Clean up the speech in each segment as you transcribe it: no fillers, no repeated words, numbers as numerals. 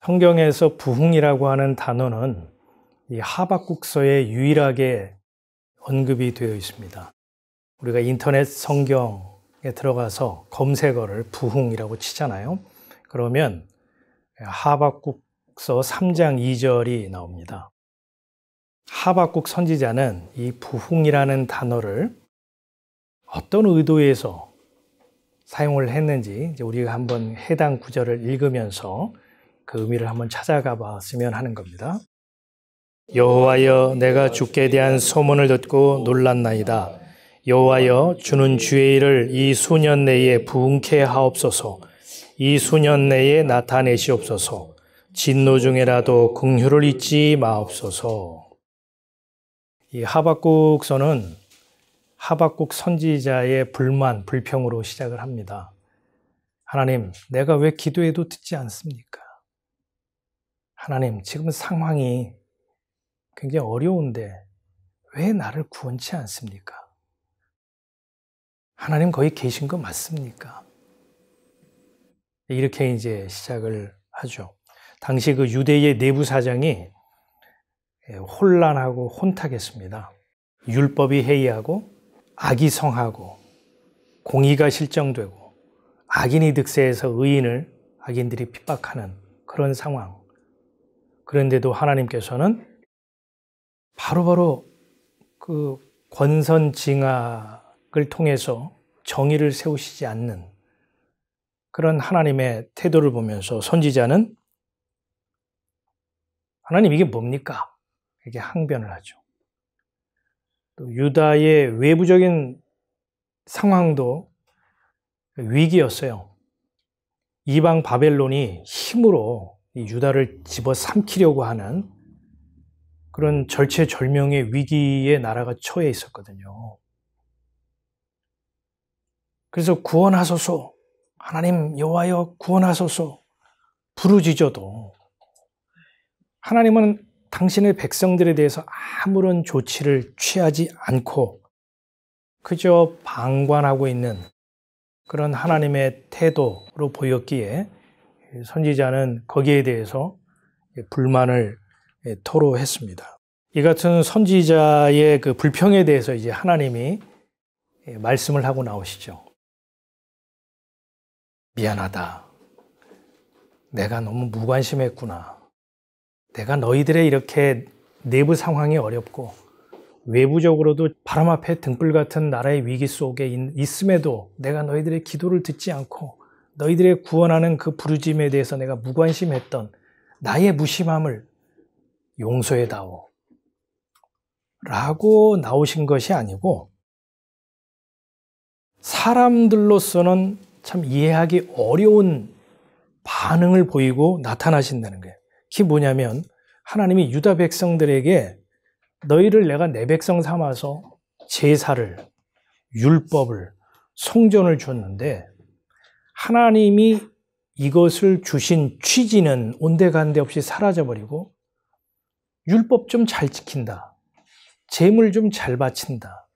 성경에서 부흥이라고 하는 단어는 이 하박국서에 유일하게 언급이 되어 있습니다. 우리가 인터넷 성경에 들어가서 검색어를 부흥이라고 치잖아요. 그러면 하박국서 3장 2절이 나옵니다. 하박국 선지자는 이 부흥이라는 단어를 어떤 의도에서 사용을 했는지 이제 우리가 한번 해당 구절을 읽으면서 그 의미를 한번 찾아가 봤으면 하는 겁니다. 여호와여, 내가 주께 대한 소문을 듣고 놀랐나이다. 여호와여, 주는 주의 일을 이 수년 내에 부흥케 하옵소서. 이 수년 내에 나타내시옵소서. 진노 중에라도 긍휼을 잊지 마옵소서. 이 하박국서는 하박국 선지자의 불만, 불평으로 시작을 합니다. 하나님, 내가 왜 기도해도 듣지 않습니까? 하나님, 지금 상황이 굉장히 어려운데 왜 나를 구원치 않습니까? 하나님 거기 계신 거 맞습니까? 이렇게 이제 시작을 하죠. 당시 그 유대의 내부 사정이 혼란하고 혼탁했습니다. 율법이 해이하고 악이 성하고 공의가 실정되고 악인이 득세해서 의인을 악인들이 핍박하는 그런 상황. 그런데도 하나님께서는 바로바로 그 권선징악을 통해서 정의를 세우시지 않는 그런 하나님의 태도를 보면서 선지자는 하나님 이게 뭡니까? 이렇게 항변을 하죠. 또 유다의 외부적인 상황도 위기였어요. 이방 바벨론이 힘으로 유다를 집어삼키려고 하는 그런 절체절명의 위기에 나라가 처해 있었거든요. 그래서 구원하소서, 하나님 여호와여 구원하소서 부르짖어도 하나님은 당신의 백성들에 대해서 아무런 조치를 취하지 않고 그저 방관하고 있는 그런 하나님의 태도로 보였기에 선지자는 거기에 대해서 불만을 토로했습니다. 이 같은 선지자의 그 불평에 대해서 이제 하나님이 말씀을 하고 나오시죠. 미안하다. 내가 너무 무관심했구나. 내가 너희들의 이렇게 내부 상황이 어렵고 외부적으로도 바람 앞에 등불 같은 나라의 위기 속에 있음에도 내가 너희들의 기도를 듣지 않고 너희들의 구원하는 그 부르짐에 대해서 내가 무관심했던 나의 무심함을 용서해다오 라고 나오신 것이 아니고 사람들로서는 참 이해하기 어려운 반응을 보이고 나타나신다는 거예요. 그게 뭐냐면 하나님이 유다 백성들에게 너희를 내가 내 백성 삼아서 제사를, 율법을, 성전을 줬는데 하나님이 이것을 주신 취지는 온데간데 없이 사라져버리고 율법 좀 잘 지킨다. 제물 좀 잘 바친다.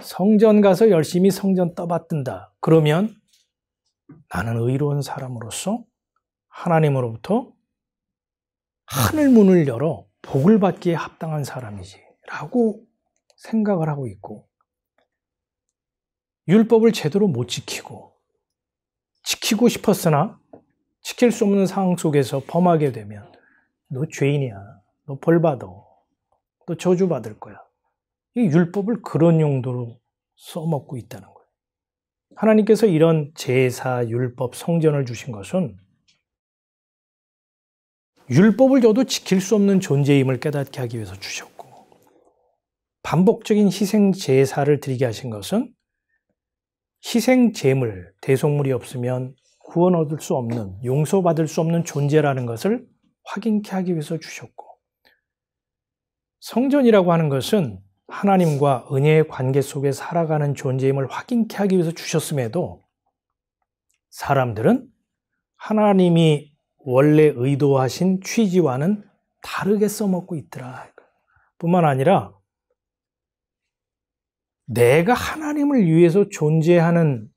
성전 가서 열심히 성전 떠받든다. 그러면 나는 의로운 사람으로서 하나님으로부터 하늘 문을 열어 복을 받기에 합당한 사람이지 라고 생각을 하고 있고 율법을 제대로 못 지키고 지키고 싶었으나 지킬 수 없는 상황 속에서 범하게 되면 너 죄인이야. 너 벌 받아. 너 저주 받을 거야. 이 율법을 그런 용도로 써먹고 있다는 거예요. 하나님께서 이런 제사, 율법, 성전을 주신 것은 율법을 줘도 지킬 수 없는 존재임을 깨닫게 하기 위해서 주셨고 반복적인 희생 제사를 드리게 하신 것은 희생 제물, 대속물이 없으면 구원 얻을 수 없는, 용서받을 수 없는 존재라는 것을 확인케 하기 위해서 주셨고 성전이라고 하는 것은 하나님과 은혜의 관계 속에 살아가는 존재임을 확인케 하기 위해서 주셨음에도 사람들은 하나님이 원래 의도하신 취지와는 다르게 써먹고 있더라. 뿐만 아니라 내가 하나님을 위해서 존재하는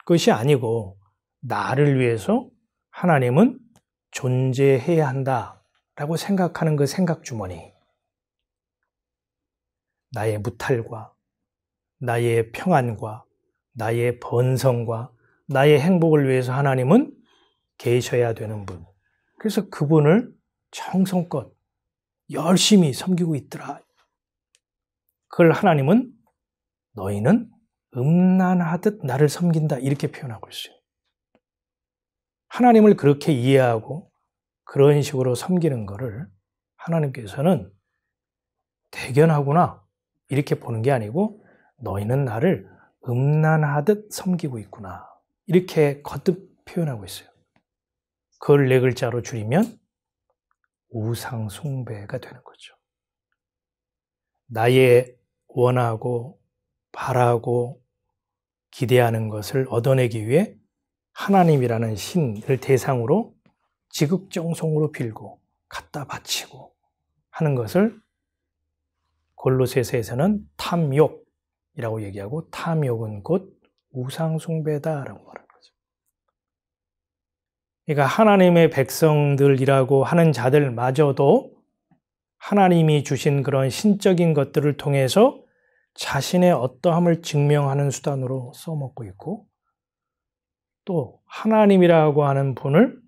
것이 아니고 나를 위해서 하나님은 존재해야 한다라고 생각하는 그 생각 주머니, 나의 무탈과 나의 평안과 나의 번성과 나의 행복을 위해서 하나님은 계셔야 되는 분. 그래서 그분을 정성껏 열심히 섬기고 있더라. 그걸 하나님은 너희는 음란하듯 나를 섬긴다 이렇게 표현하고 있어요. 하나님을 그렇게 이해하고 그런 식으로 섬기는 것을 하나님께서는 대견하구나 이렇게 보는 게 아니고 너희는 나를 음란하듯 섬기고 있구나 이렇게 거듭 표현하고 있어요. 그걸 네 글자로 줄이면 우상 숭배가 되는 거죠. 나의 원하고 바라고 기대하는 것을 얻어내기 위해 하나님이라는 신을 대상으로 지극정성으로 빌고 갖다 바치고 하는 것을 골로새서에서는 탐욕이라고 얘기하고, 탐욕은 곧 우상숭배다라고 말하는 거죠. 그러니까 하나님의 백성들이라고 하는 자들마저도 하나님이 주신 그런 신적인 것들을 통해서 자신의 어떠함을 증명하는 수단으로 써먹고 있고, 또 하나님이라고 하는 분을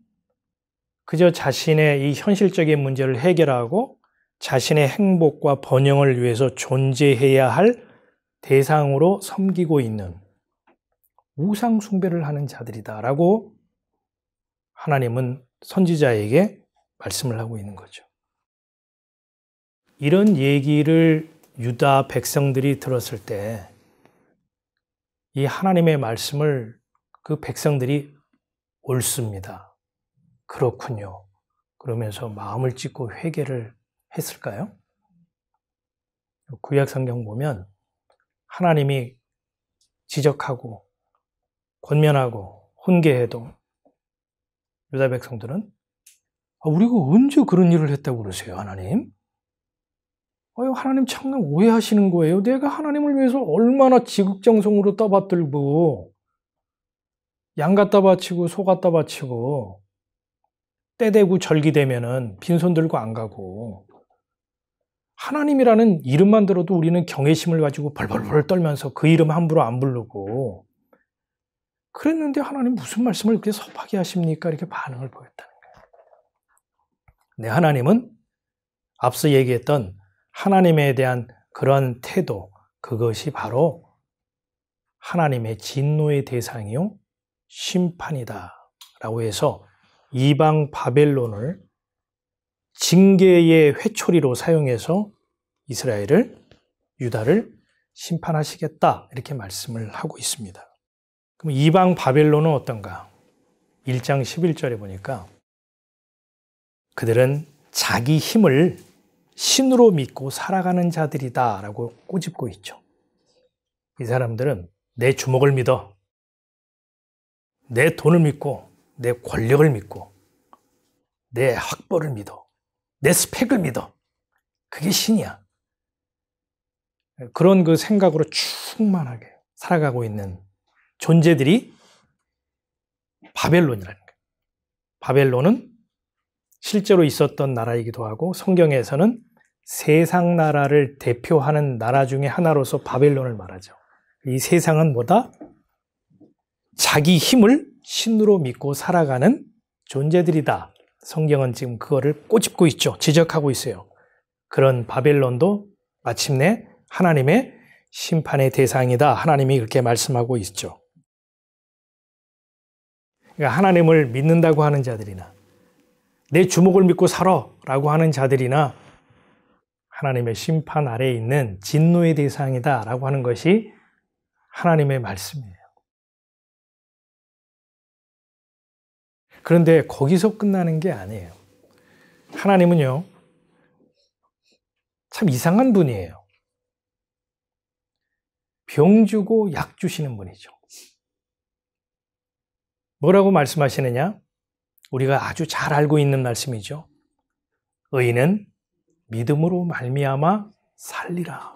그저 자신의 이 현실적인 문제를 해결하고 자신의 행복과 번영을 위해서 존재해야 할 대상으로 섬기고 있는 우상 숭배를 하는 자들이다라고 하나님은 선지자에게 말씀을 하고 있는 거죠. 이런 얘기를 유다 백성들이 들었을 때 이 하나님의 말씀을 그 백성들이 옳습니다. 그렇군요. 그러면서 마음을 찢고 회개를 했을까요? 구약 성경 보면 하나님이 지적하고 권면하고 훈계해도 유다 백성들은 우리가 언제 그런 일을 했다고 그러세요, 하나님? 하나님 참나 오해하시는 거예요. 내가 하나님을 위해서 얼마나 지극정성으로 떠받들고 양 갖다 바치고 소 갖다 바치고 때 되고 절기 되면은 빈손 들고 안 가고, 하나님이라는 이름만 들어도 우리는 경외심을 가지고 벌벌벌 떨면서 그 이름 함부로 안 부르고 그랬는데 하나님 무슨 말씀을 그렇게 섭하게 하십니까? 이렇게 반응을 보였다는 거예요. 네, 하나님은 앞서 얘기했던 하나님에 대한 그런 태도, 그것이 바로 하나님의 진노의 대상이요 심판이다 라고 해서 이방 바벨론을 징계의 회초리로 사용해서 이스라엘을, 유다를 심판하시겠다 이렇게 말씀을 하고 있습니다. 그럼 이방 바벨론은 어떤가? 1장 11절에 보니까 그들은 자기 힘을 신으로 믿고 살아가는 자들이다 라고 꼬집고 있죠. 이 사람들은 내 주먹을 믿어, 내 돈을 믿고, 내 권력을 믿고, 내 학벌을 믿어, 내 스펙을 믿어. 그게 신이야. 그런 그 생각으로 충만하게 살아가고 있는 존재들이 바벨론이라는 거예요. 바벨론은 실제로 있었던 나라이기도 하고 성경에서는 세상 나라를 대표하는 나라 중에 하나로서 바벨론을 말하죠. 이 세상은 뭐다? 자기 힘을 신으로 믿고 살아가는 존재들이다. 성경은 지금 그거를 꼬집고 있죠. 지적하고 있어요. 그런 바벨론도 마침내 하나님의 심판의 대상이다. 하나님이 그렇게 말씀하고 있죠. 그러니까 하나님을 믿는다고 하는 자들이나 내 주목을 믿고 살아 라고 하는 자들이나 하나님의 심판 아래에 있는 진노의 대상이다 라고 하는 것이 하나님의 말씀이에요. 그런데 거기서 끝나는 게 아니에요. 하나님은요, 참 이상한 분이에요. 병 주고 약 주시는 분이죠. 뭐라고 말씀하시느냐? 우리가 아주 잘 알고 있는 말씀이죠. 의인은 믿음으로 말미암아 살리라.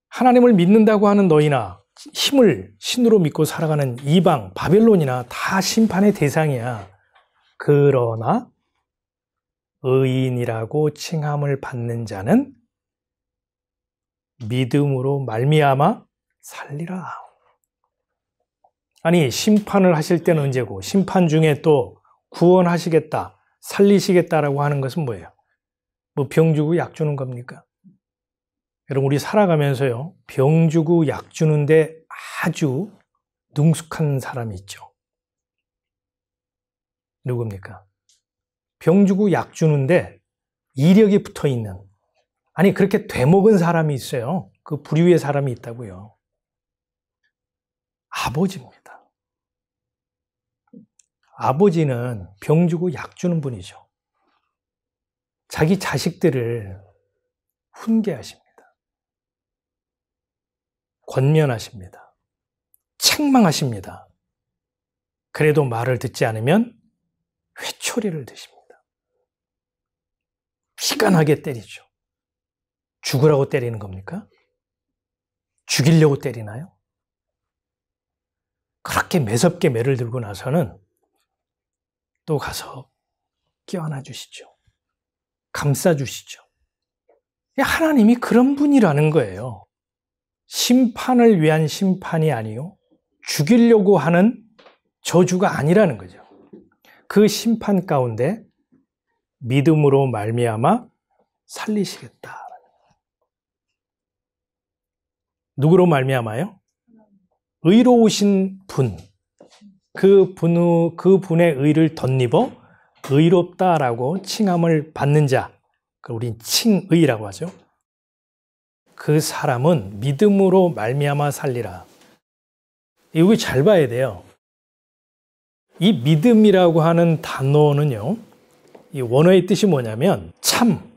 하나님을 믿는다고 하는 너희나 힘을 신으로 믿고 살아가는 이방, 바벨론이나 다 심판의 대상이야. 그러나 의인이라고 칭함을 받는 자는 믿음으로 말미암아 살리라. 아니, 심판을 하실 때는 언제고 심판 중에 또 구원하시겠다, 살리시겠다라고 하는 것은 뭐예요? 뭐 병 주고 약 주는 겁니까? 여러분, 우리 살아가면서요, 병 주고 약 주는데 아주 능숙한 사람이 있죠. 누굽니까? 병 주고 약 주는데 이력이 붙어 있는, 아니 그렇게 되먹은 사람이 있어요. 그 부류의 사람이 있다고요. 아버지입니다. 아버지는 병 주고 약 주는 분이죠. 자기 자식들을 훈계하십니다. 권면하십니다. 책망하십니다. 그래도 말을 듣지 않으면 회초리를 드십니다. 피가 나게 때리죠. 죽으라고 때리는 겁니까? 죽이려고 때리나요? 그렇게 매섭게 매를 들고 나서는 또 가서 껴안아 주시죠. 감싸 주시죠. 하나님이 그런 분이라는 거예요. 심판을 위한 심판이 아니요, 죽이려고 하는 저주가 아니라는 거죠. 그 심판 가운데 믿음으로 말미암아 살리시겠다. 누구로 말미암아요? 의로우신 분. 그 분의 의를 덧입어 의롭다라고 칭함을 받는 자, 우린 칭의라고 하죠. 그 사람은 믿음으로 말미암아 살리라. 여기 잘 봐야 돼요. 이 믿음이라고 하는 단어는요, 이 원어의 뜻이 뭐냐면 참,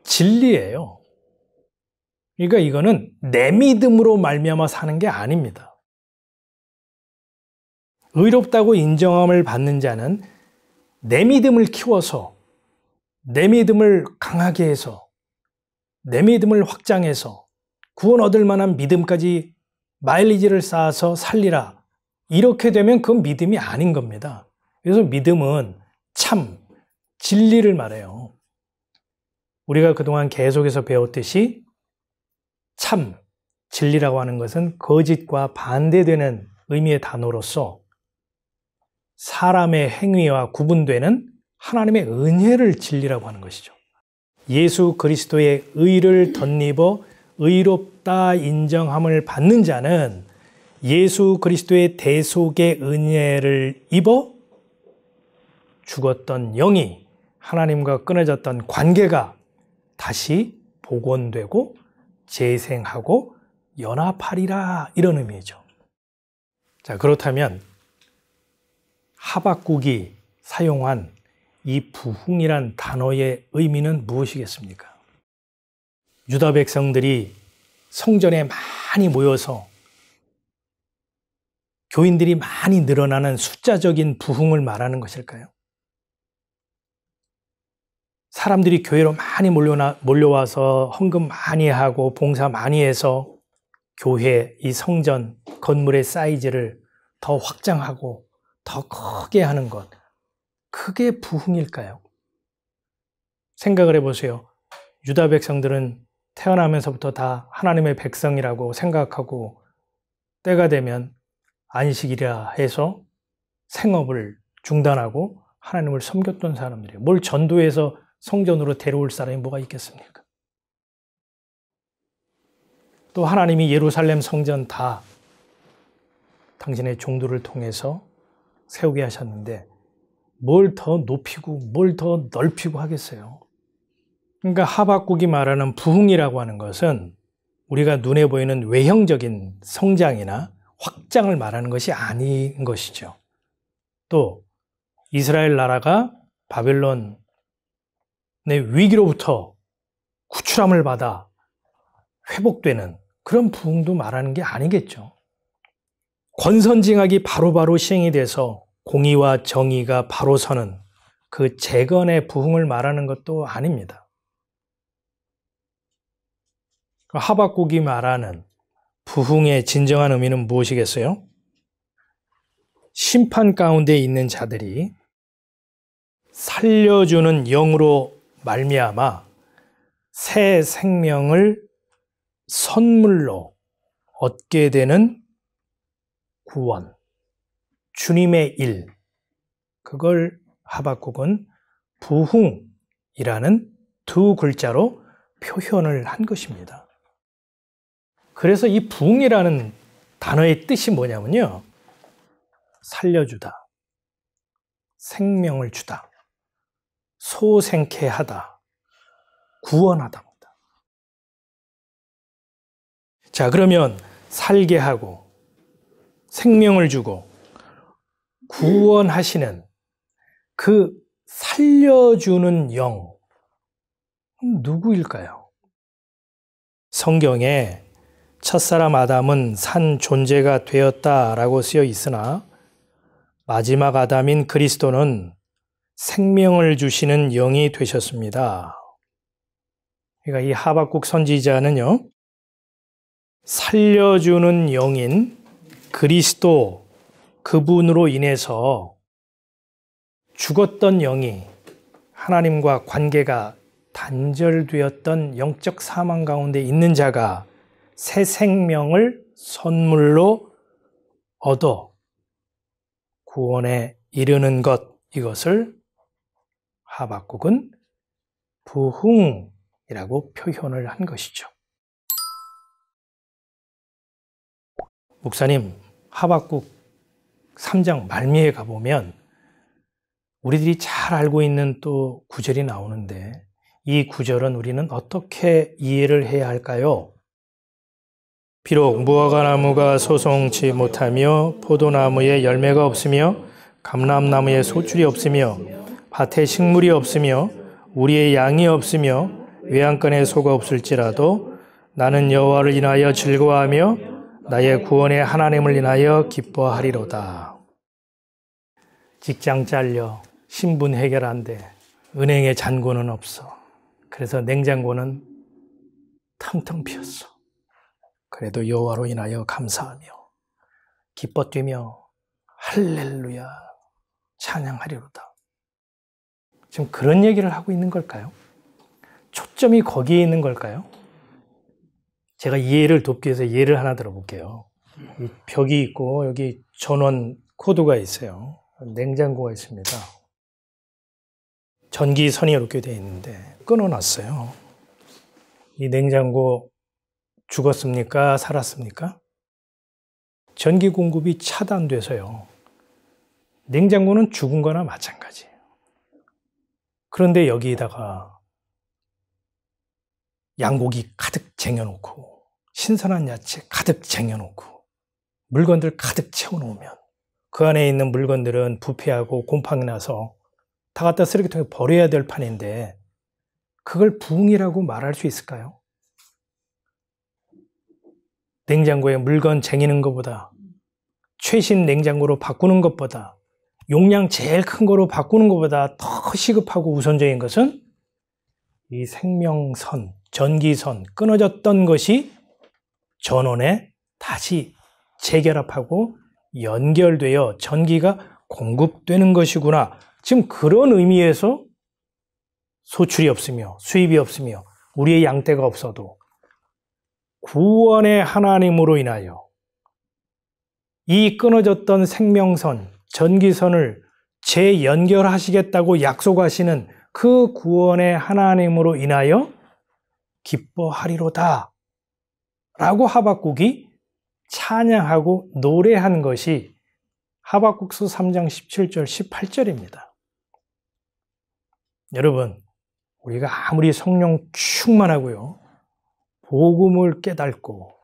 진리예요. 그러니까 이거는 내 믿음으로 말미암아 사는 게 아닙니다. 의롭다고 인정함을 받는 자는 내 믿음을 키워서, 내 믿음을 강하게 해서, 내 믿음을 확장해서 구원 얻을 만한 믿음까지 마일리지를 쌓아서 살리라. 이렇게 되면 그건 믿음이 아닌 겁니다. 그래서 믿음은 참, 진리를 말해요. 우리가 그동안 계속해서 배웠듯이 참, 진리라고 하는 것은 거짓과 반대되는 의미의 단어로서 사람의 행위와 구분되는 하나님의 은혜를 진리라고 하는 것이죠. 예수 그리스도의 의를 덧입어 의롭다 인정함을 받는 자는 예수 그리스도의 대속의 은혜를 입어 죽었던 영이, 하나님과 끊어졌던 관계가 다시 복원되고 재생하고 연합하리라, 이런 의미죠. 자, 그렇다면 하박국이 사용한 이 부흥이란 단어의 의미는 무엇이겠습니까? 유다 백성들이 성전에 많이 모여서 교인들이 많이 늘어나는 숫자적인 부흥을 말하는 것일까요? 사람들이 교회로 많이 몰려와서 헌금 많이 하고 봉사 많이 해서 교회, 이 성전 건물의 사이즈를 더 확장하고 더 크게 하는 것, 그게 부흥일까요? 생각을 해보세요. 유다 백성들은 태어나면서부터 다 하나님의 백성이라고 생각하고 때가 되면 안식이라 해서 생업을 중단하고 하나님을 섬겼던 사람들이에요. 뭘 전도해서 성전으로 데려올 사람이 뭐가 있겠습니까? 또 하나님이 예루살렘 성전 다 당신의 종들을 통해서 세우게 하셨는데 뭘 더 높이고 뭘 더 넓히고 하겠어요. 그러니까 하박국이 말하는 부흥이라고 하는 것은 우리가 눈에 보이는 외형적인 성장이나 확장을 말하는 것이 아닌 것이죠. 또 이스라엘 나라가 바벨론의 위기로부터 구출함을 받아 회복되는 그런 부흥도 말하는 게 아니겠죠. 권선징악이 바로바로 시행이 돼서 공의와 정의가 바로 서는 그 재건의 부흥을 말하는 것도 아닙니다. 하박국이 말하는 부흥의 진정한 의미는 무엇이겠어요? 심판 가운데 있는 자들이 살려주는 영으로 말미암아 새 생명을 선물로 얻게 되는 구원, 주님의 일, 그걸 하박국은 부흥이라는 두 글자로 표현을 한 것입니다. 그래서 이 부흥이라는 단어의 뜻이 뭐냐면요, 살려주다, 생명을 주다, 소생케 하다, 구원하답니다. 자, 그러면 살게 하고 생명을 주고 구원하시는 그 살려주는 영, 누구일까요? 성경에 첫사람 아담은 산 존재가 되었다라고 쓰여 있으나 마지막 아담인 그리스도는 생명을 주시는 영이 되셨습니다. 그러니까 이 하박국 선지자는요, 살려주는 영인 그리스도, 그분으로 인해서 죽었던 영이 하나님과 관계가 단절되었던 영적 사망 가운데 있는 자가 새 생명을 선물로 얻어 구원에 이르는 것, 이것을 하박국은 부흥이라고 표현을 한 것이죠. 목사님, 하박국 3장 말미에 가보면 우리들이 잘 알고 있는 또 구절이 나오는데 이 구절은 우리는 어떻게 이해를 해야 할까요? 비록 무화과나무가 소송치 못하며 포도나무에 열매가 없으며 감람나무에 소출이 없으며 밭에 식물이 없으며 우리의 양이 없으며 외양간에 소가 없을지라도 나는 여호와를 인하여 즐거워하며 나의 구원의 하나님을 인하여 기뻐하리로다. 직장 잘려, 신분 해결 안 돼, 은행에 잔고는 없어. 그래서 냉장고는 텅텅 비었어. 그래도 여호와로 인하여 감사하며 기뻐 뛰며 할렐루야 찬양하리로다. 지금 그런 얘기를 하고 있는 걸까요? 초점이 거기에 있는 걸까요? 제가 이해를 돕기 위해서 예를 하나 들어볼게요. 이 벽이 있고 여기 전원 코드가 있어요. 냉장고가 있습니다. 전기선이 이렇게 되어 있는데 끊어놨어요. 이 냉장고 죽었습니까? 살았습니까? 전기 공급이 차단돼서요. 냉장고는 죽은 거나 마찬가지예요. 그런데 여기에다가 양고기 가득 쟁여놓고 신선한 야채 가득 쟁여놓고 물건들 가득 채워놓으면 그 안에 있는 물건들은 부패하고 곰팡이 나서 다 갖다 쓰레기통에 버려야 될 판인데 그걸 부흥이라고 말할 수 있을까요? 냉장고에 물건 쟁이는 것보다 최신 냉장고로 바꾸는 것보다 용량 제일 큰 거로 바꾸는 것보다 더 시급하고 우선적인 것은 이 생명선, 전기선 끊어졌던 것이 전원에 다시 재결합하고 연결되어 전기가 공급되는 것이구나. 지금 그런 의미에서 소출이 없으며 수입이 없으며 우리의 양떼가 없어도 구원의 하나님으로 인하여 이 끊어졌던 생명선, 전기선을 재연결하시겠다고 약속하시는 그 구원의 하나님으로 인하여 기뻐하리로다 라고 하박국이 찬양하고 노래한 것이 하박국서 3장 17절 18절입니다. 여러분, 우리가 아무리 성령 충만하고요, 복음을 깨닫고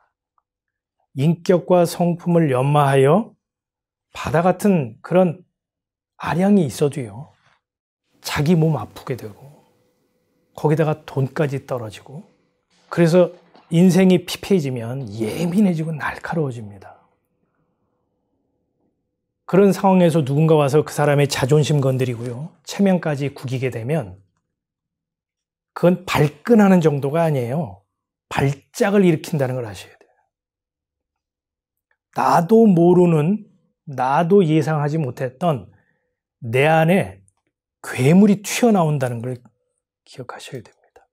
인격과 성품을 연마하여 바다 같은 그런 아량이 있어도요, 자기 몸 아프게 되고 거기다가 돈까지 떨어지고 그래서 인생이 피폐해지면 예민해지고 날카로워집니다. 그런 상황에서 누군가 와서 그 사람의 자존심 건드리고요, 체면까지 구기게 되면 그건 발끈하는 정도가 아니에요. 발작을 일으킨다는 걸 아셔야 돼요. 나도 모르는, 나도 예상하지 못했던 내 안에 괴물이 튀어나온다는 걸 기억하셔야 됩니다.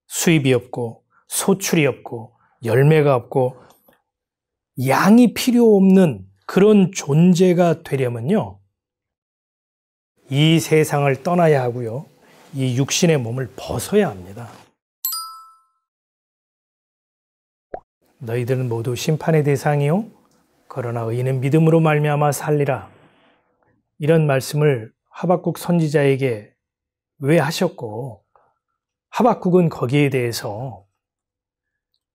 수입이 없고 소출이 없고 열매가 없고 양이 필요 없는 그런 존재가 되려면요, 이 세상을 떠나야 하고요, 이 육신의 몸을 벗어야 합니다. 너희들은 모두 심판의 대상이요 그러나 의인은 믿음으로 말미암아 살리라. 이런 말씀을 하박국 선지자에게 왜 하셨고, 하박국은 거기에 대해서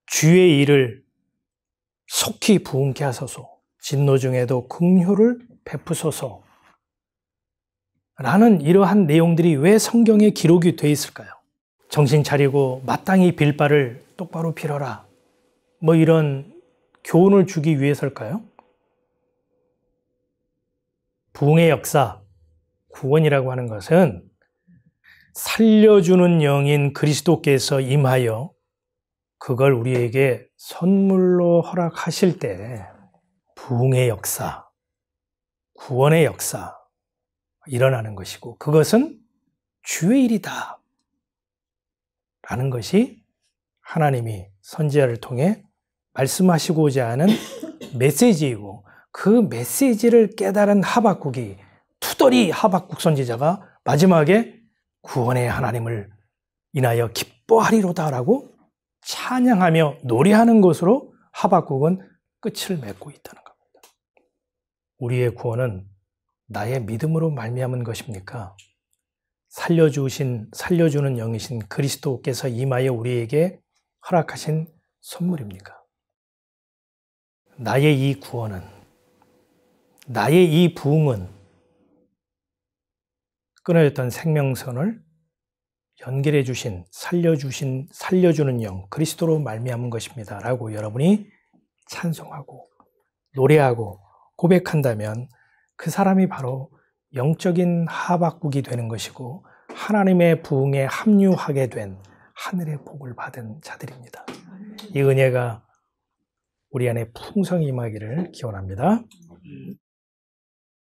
주의 일을 속히 부응케 하소서, 진노 중에도 긍휼을 베푸소서 라는 이러한 내용들이 왜 성경에 기록이 되어 있을까요? 정신 차리고 마땅히 빌 바를 똑바로 빌어라, 뭐 이런 교훈을 주기 위해서일까요? 부흥의 역사, 구원이라고 하는 것은 살려주는 영인 그리스도께서 임하여 그걸 우리에게 선물로 허락하실 때 부흥의 역사, 구원의 역사 일어나는 것이고, 그것은 주의 일이다 라는 것이 하나님이 선지자를 통해 말씀하시고자 하는 메시지이고, 그 메시지를 깨달은 하박국이, 투덜이 하박국 선지자가 마지막에 구원의 하나님을 인하여 기뻐하리로다라고 찬양하며 노래하는 것으로 하박국은 끝을 맺고 있다는 겁니다. 우리의 구원은 나의 믿음으로 말미암은 것입니까? 살려주는 영이신 그리스도께서 임하여 우리에게 허락하신 선물입니까? 나의 이 구원은, 나의 이 부흥은 끊어졌던 생명선을 연결해 주신, 살려주는 영 그리스도로 말미암은 것입니다 라고 여러분이 찬송하고 노래하고 고백한다면 그 사람이 바로 영적인 하박국이 되는 것이고, 하나님의 부흥에 합류하게 된 하늘의 복을 받은 자들입니다. 이 은혜가 우리 안에 풍성히 임하기를 기원합니다.